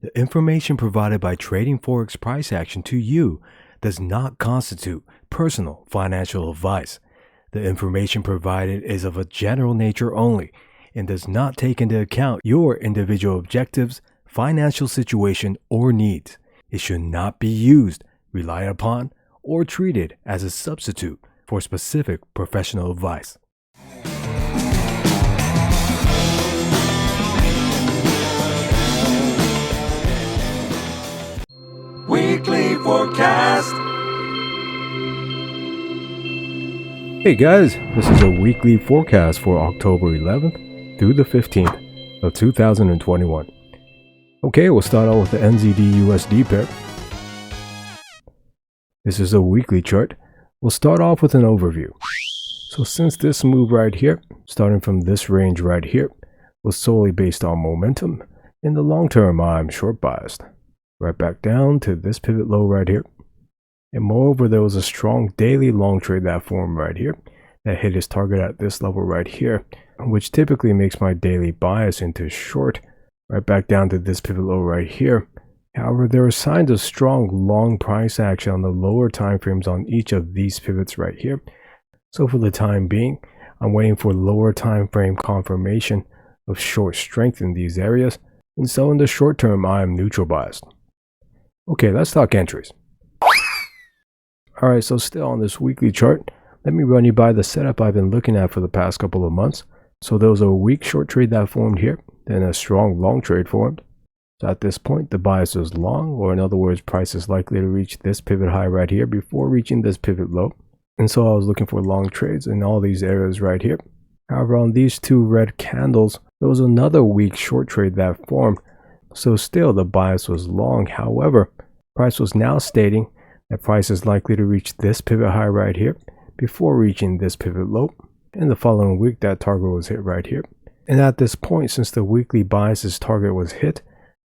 The information provided by Trading Forex Price Action to you does not constitute personal financial advice. The information provided is of a general nature only and does not take into account your individual objectives, financial situation, or needs. It should not be used, relied upon, or treated as a substitute for specific professional advice. Weekly Forecast. Hey guys, this is a weekly forecast for October 11th through the 15th of 2021. Okay, we'll start out with the Nzdusd Usdjpy. This is a weekly chart. We'll start off with an overview. So since this move right here, starting from this range right here, was solely based on momentum, in the long term I'm short biased. Right back down to this pivot low right here. And moreover, there was a strong daily long trade that formed right here that hit its target at this level right here, which typically makes my daily bias into short, right back down to this pivot low right here. However, there are signs of strong long price action on the lower time frames on each of these pivots right here. So for the time being, I'm waiting for lower time frame confirmation of short strength in these areas. And so in the short term, I am neutral biased. Okay, let's talk entries. Alright, so still on this weekly chart, let me run you by the setup I've been looking at for the past couple of months. So there was a weak short trade that formed here, then a strong long trade formed. So at this point, the bias is long, or in other words, price is likely to reach this pivot high right here before reaching this pivot low. And so I was looking for long trades in all these areas right here. However, on these two red candles, there was another weak short trade that formed. So still the bias was long. However, price was now stating that price is likely to reach this pivot high right here before reaching this pivot low. In the following week, that target was hit right here. And at this point, since the weekly bias's target was hit,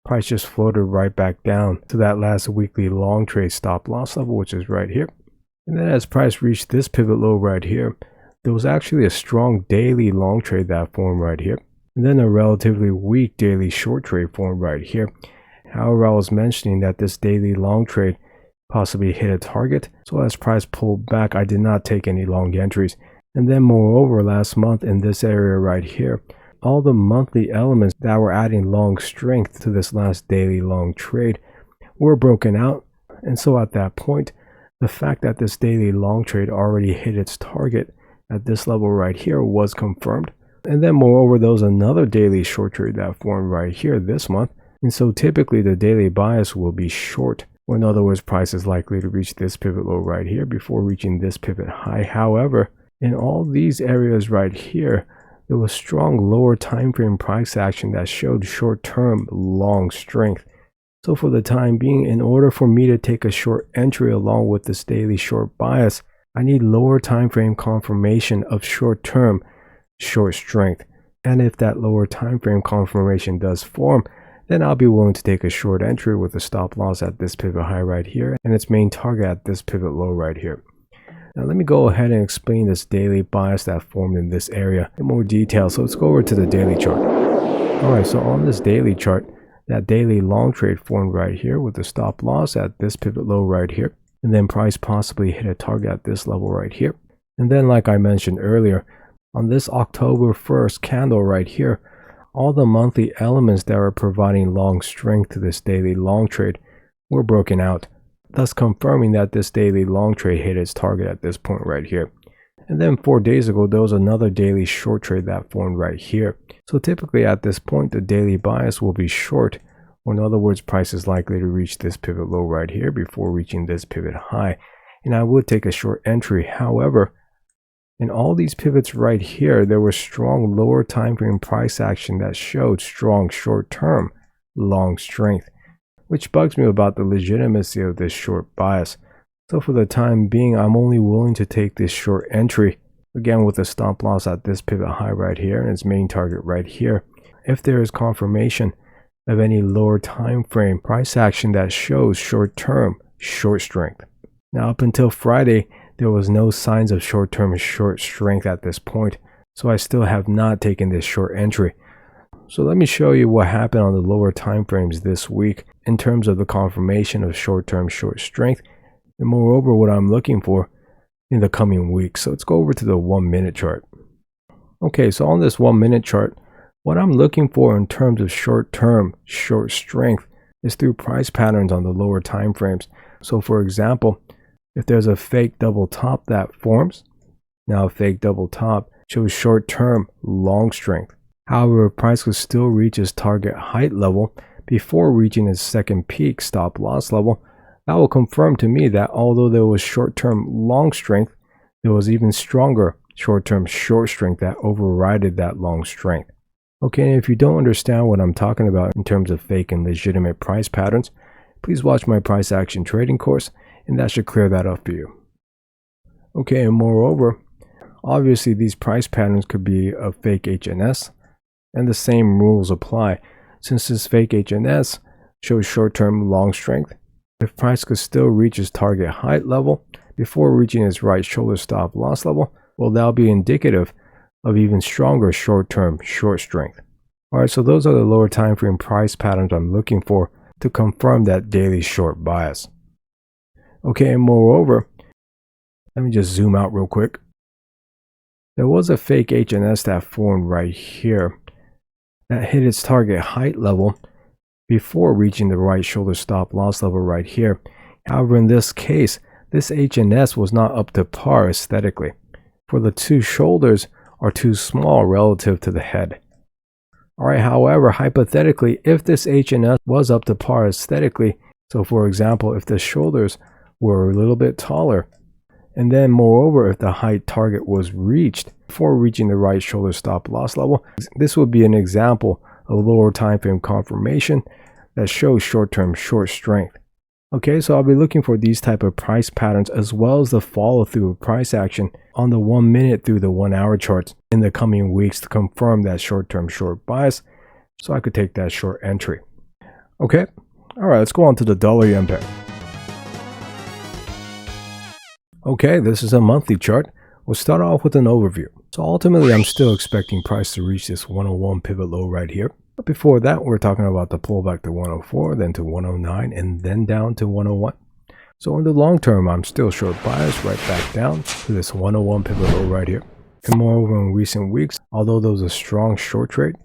price just floated right back down to that last weekly long trade stop loss level, which is right here. And then as price reached this pivot low right here, there was actually a strong daily long trade that formed right here. And then a relatively weak daily short trade formed right here. However, I was mentioning that this daily long trade possibly hit a target. So as price pulled back, I did not take any long entries. And then moreover, last month in this area right here, all the monthly elements that were adding long strength to this last daily long trade were broken out. And so at that point, the fact that this daily long trade already hit its target at this level right here was confirmed. And then moreover, there was another daily short trade that formed right here this month. And so typically the daily bias will be short, or in other words, price is likely to reach this pivot low right here before reaching this pivot high. However, in all these areas right here, there was strong lower time frame price action that showed short-term long strength. So for the time being, in order for me to take a short entry along with this daily short bias, I need lower time frame confirmation of short-term short strength. And if that lower time frame confirmation does form, then I'll be willing to take a short entry with a stop loss at this pivot high right here and its main target at this pivot low right here. Now let me go ahead and explain this daily bias that formed in this area in more detail. So let's go over to the daily chart. Alright, so on this daily chart, that daily long trade formed right here with a stop loss at this pivot low right here. And then price possibly hit a target at this level right here. And then like I mentioned earlier, on this October 1st candle right here, all the monthly elements that were providing long strength to this daily long trade were broken out, thus confirming that this daily long trade hit its target at this point right here. And then 4 days ago, there was another daily short trade that formed right here. So typically at this point, the daily bias will be short, or in other words, price is likely to reach this pivot low right here before reaching this pivot high. And I would take a short entry. However, in all these pivots right here, there was strong lower time frame price action that showed strong short-term long strength, which bugs me about the legitimacy of this short bias. So for the time being, I'm only willing to take this short entry, again with a stop loss at this pivot high right here and its main target right here, if there is confirmation of any lower time frame price action that shows short-term short strength. Now up until Friday, there was no signs of short-term short strength at this point, so I still have not taken this short entry. So let me show you what happened on the lower time frames this week in terms of the confirmation of short-term short strength, and moreover what I'm looking for in the coming weeks. So let's go over to the 1 minute chart. Okay, so on this 1 minute chart, what I'm looking for in terms of short-term short strength is through price patterns on the lower time frames. So for example, if there's a fake double top that forms, now a fake double top shows short-term long strength. However, if price could still reach its target height level before reaching its second peak stop loss level, that will confirm to me that although there was short-term long strength, there was even stronger short-term short strength that overrided that long strength. Okay, and if you don't understand what I'm talking about in terms of fake and legitimate price patterns, please watch my price action trading course, and that should clear that up for you. Okay, and moreover, obviously these price patterns could be a fake HNS, and the same rules apply. Since this fake HNS shows short-term long strength, if price could still reach its target height level before reaching its right shoulder stop loss level, well, that'll be indicative of even stronger short-term short strength. Alright, so those are the lower time frame price patterns I'm looking for to confirm that daily short bias. Okay, and moreover, let me just zoom out real quick. There was a fake HNS that formed right here that hit its target height level before reaching the right shoulder stop loss level right here. However, in this case, this HNS was not up to par aesthetically, for the two shoulders are too small relative to the head. Alright, however, hypothetically, if this HNS was up to par aesthetically, so for example, if the shoulders were a little bit taller, and then moreover, if the height target was reached before reaching the right shoulder stop loss level, this would be an example of lower time frame confirmation that shows short-term short strength. Okay, so I'll be looking for these type of price patterns as well as the follow through of price action on the 1 minute through the 1 hour charts in the coming weeks to confirm that short-term short bias, so I could take that short entry. Okay, alright, let's go on to the dollar yen pair. Okay, this is a monthly chart. We'll start off with an overview. So ultimately, I'm still expecting price to reach this 101 pivot low right here. But before that, we're talking about the pullback to 104, then to 109, and then down to 101. So in the long term, I'm still short bias right back down to this 101 pivot low right here. And moreover, in recent weeks, although there was a strong short trade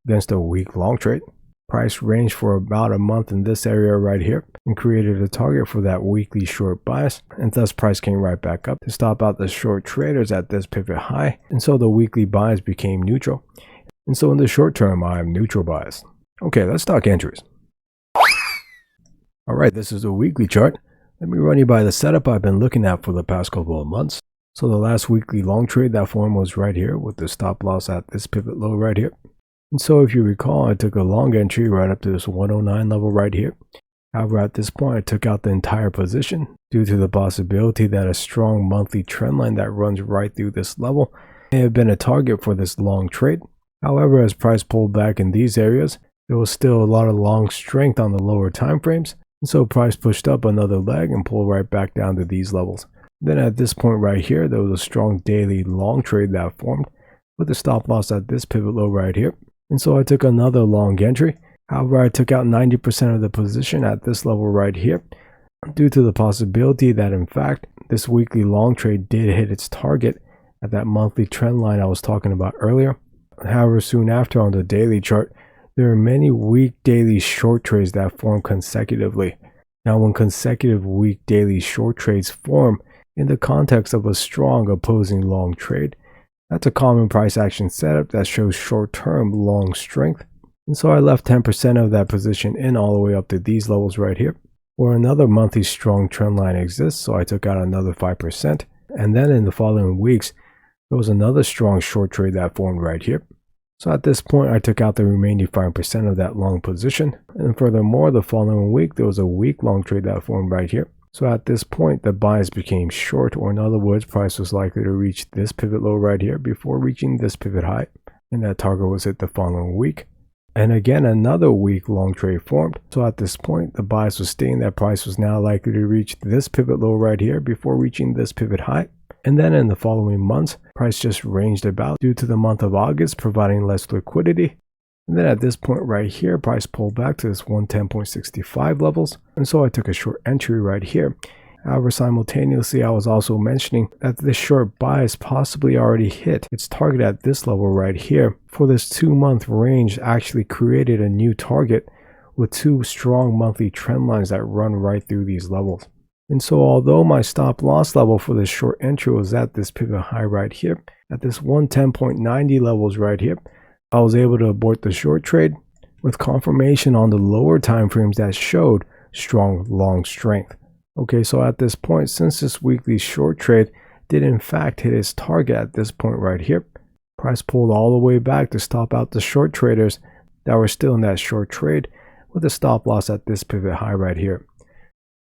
against a weak long trade, price ranged for about a month in this area right here and created a target for that weekly short bias, and thus price came right back up to stop out the short traders at this pivot high, and so the weekly bias became neutral, and so in the short term I'm neutral bias. Okay, let's talk entries. Alright, this is a weekly chart. Let me run you by the setup I've been looking at for the past couple of months. So the last weekly long trade that formed was right here with the stop loss at this pivot low right here. And so if you recall, I took a long entry right up to this 109 level right here. However, at this point, I took out the entire position due to the possibility that a strong monthly trend line that runs right through this level may have been a target for this long trade. However, as price pulled back in these areas, there was still a lot of long strength on the lower time frames. And so price pushed up another leg and pulled right back down to these levels. Then at this point right here, there was a strong daily long trade that formed with the stop loss at this pivot low right here. And so I took another long entry. However, I took out 90% of the position at this level right here due to the possibility that in fact this weekly long trade did hit its target at that monthly trend line I was talking about earlier. However, soon after on the daily chart, there are many weak daily short trades that form consecutively. Now when consecutive weak daily short trades form in the context of a strong opposing long trade, that's a common price action setup that shows short-term long strength. And so I left 10% of that position in all the way up to these levels right here, where another monthly strong trend line exists, so I took out another 5%. And then in the following weeks, there was another strong short trade that formed right here. So at this point, I took out the remaining 5% of that long position. And furthermore, the following week, there was a weak long trade that formed right here. So at this point, the bias became short, or in other words, price was likely to reach this pivot low right here before reaching this pivot high. And that target was hit the following week. And again, another weak long trade formed. So at this point, the bias was stating that price was now likely to reach this pivot low right here before reaching this pivot high. And then in the following months, price just ranged about due to the month of August providing less liquidity. And then at this point right here, price pulled back to this 110.65 levels. And so I took a short entry right here. However, simultaneously, I was also mentioning that this short bias possibly already hit its target at this level right here. For this 2-month range actually created a new target with 2 strong monthly trend lines that run right through these levels. And so although my stop loss level for this short entry was at this pivot high right here, at this 110.90 levels right here, I was able to abort the short trade with confirmation on the lower time frames that showed strong long strength. Okay, so at this point, since this weekly short trade did in fact hit its target at this point right here, price pulled all the way back to stop out the short traders that were still in that short trade with a stop loss at this pivot high right here.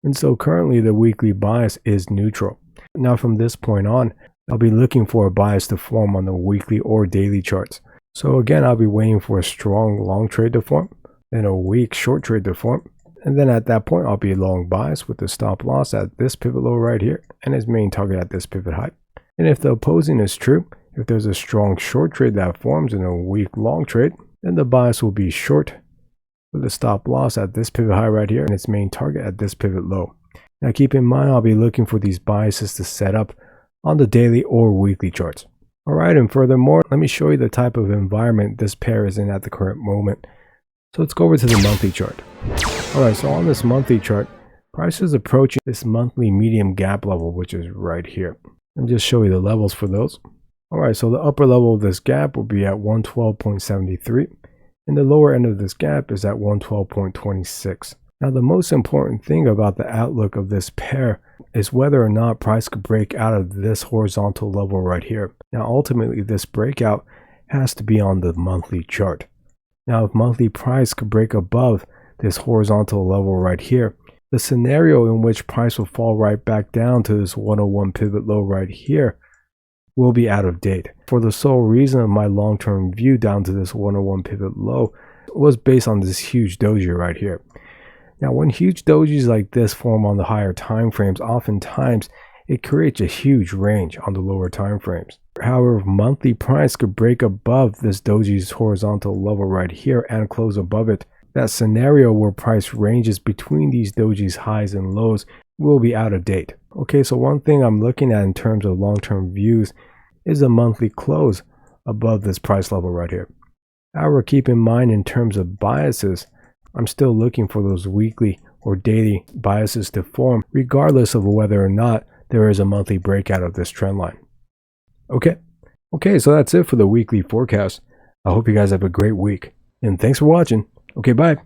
And so currently the weekly bias is neutral. Now from this point on, I'll be looking for a bias to form on the weekly or daily charts. So again, I'll be waiting for a strong long trade to form, then a weak short trade to form. And then at that point, I'll be long bias with the stop loss at this pivot low right here and its main target at this pivot high. And if the opposing is true, if there's a strong short trade that forms in a weak long trade, then the bias will be short with a stop loss at this pivot high right here and its main target at this pivot low. Now keep in mind, I'll be looking for these biases to set up on the daily or weekly charts. Alright, and furthermore, let me show you the type of environment this pair is in at the current moment. So let's go over to the monthly chart. Alright, so on this monthly chart, price is approaching this monthly medium gap level, which is right here. Let me just show you the levels for those. Alright, so the upper level of this gap will be at 112.73. And the lower end of this gap is at 112.26. Now the most important thing about the outlook of this pair is whether or not price could break out of this horizontal level right here. Now ultimately this breakout has to be on the monthly chart. Now if monthly price could break above this horizontal level right here, the scenario in which price will fall right back down to this 101 pivot low right here will be out of date. For the sole reason of my long-term view down to this 101 pivot low was based on this huge doji right here. Now when huge dojis like this form on the higher time frames, oftentimes it creates a huge range on the lower time frames. However, if monthly price could break above this doji's horizontal level right here and close above it, that scenario where price ranges between these dojis highs and lows will be out of date. Okay, so one thing I'm looking at in terms of long-term views is a monthly close above this price level right here. However, keep in mind in terms of biases, I'm still looking for those weekly or daily biases to form regardless of whether or not there is a monthly breakout of this trend line. Okay, so that's it for the weekly forecast. I hope you guys have a great week and thanks for watching. Okay, bye.